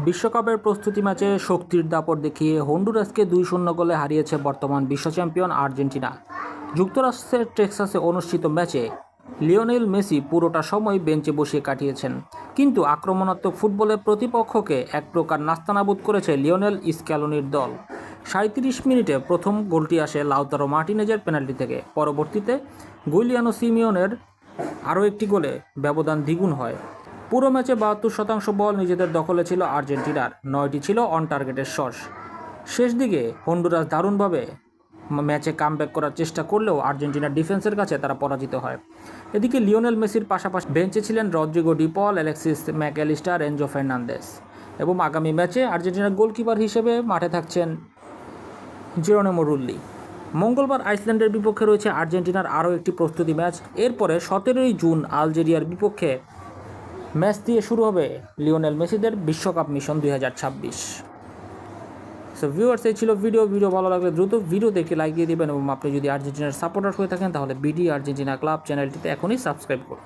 বিশ্বকাপের প্রস্তুতি ম্যাচে শক্তির দাপট দেখিয়ে হন্ডুরাসকে 2-0 গোলে হারিয়েছে বর্তমান বিশ্ব চ্যাম্পিয়ন আর্জেন্টিনা। যুক্তরাষ্ট্রের টেক্সাসে অনুষ্ঠিত ম্যাচে লিওনেল মেসি পুরোটা সময় বেঞ্চে বসিয়ে কাটিয়েছেন, কিন্তু আক্রমণাত্মক ফুটবলের প্রতিপক্ষকে এক প্রকার নাস্তানাবুদ করেছে লিওনেল স্ক্যালোনির দল। 37 মিনিটে প্রথম গোলটি আসে লাউতারো মার্টিনেজের পেনাল্টি থেকে। পরবর্তীতে গুইলিয়ানো সিমিওনের আরও একটি গোলে ব্যবধান দ্বিগুণ হয়। পুরো ম্যাচে 72% বল নিজেদের দখলে ছিল আর্জেন্টিনার, 9টি ছিল অন টার্গেটের শট। শেষ দিকে হন্ডুরাস দারুণভাবে ম্যাচে কামব্যাক করার চেষ্টা করলেও আর্জেন্টিনার ডিফেন্সের কাছে তারা পরাজিত হয়। এদিকে লিওনেল মেসির পাশাপাশি বেঞ্চে ছিলেন রদ্রিগো ডি পল, অ্যালেক্সিস ম্যাকঅ্যালিস্টার, এনজো ফার্নান্দেস এবং আগামী ম্যাচে আর্জেন্টিনার গোলকিপার হিসেবে মাঠে থাকছেন জেরোনিমো রুল্লি। মঙ্গলবার আইসল্যান্ডের বিপক্ষে রয়েছে আর্জেন্টিনার আরও একটি প্রস্তুতি ম্যাচ। এরপরে 17 জুন আলজেরিয়ার বিপক্ষে ম্যাচ দিয়ে শুরু হবে লিওনেল মেসিদের বিশ্বকাপ মিশন 2026। সো ভিউয়ার্স, এই ছিল ভিডিও ভালো লাগলে দ্রুত ভিডিও দেখে লাইক দিয়ে দেবেন এবং আপনি যদি আর্জেন্টিনার সাপোর্টার হয়ে থাকেন তাহলে বিডি আর্জেন্টিনা ক্লাব চ্যানেলটিতে এখনই সাবস্ক্রাইব করুন।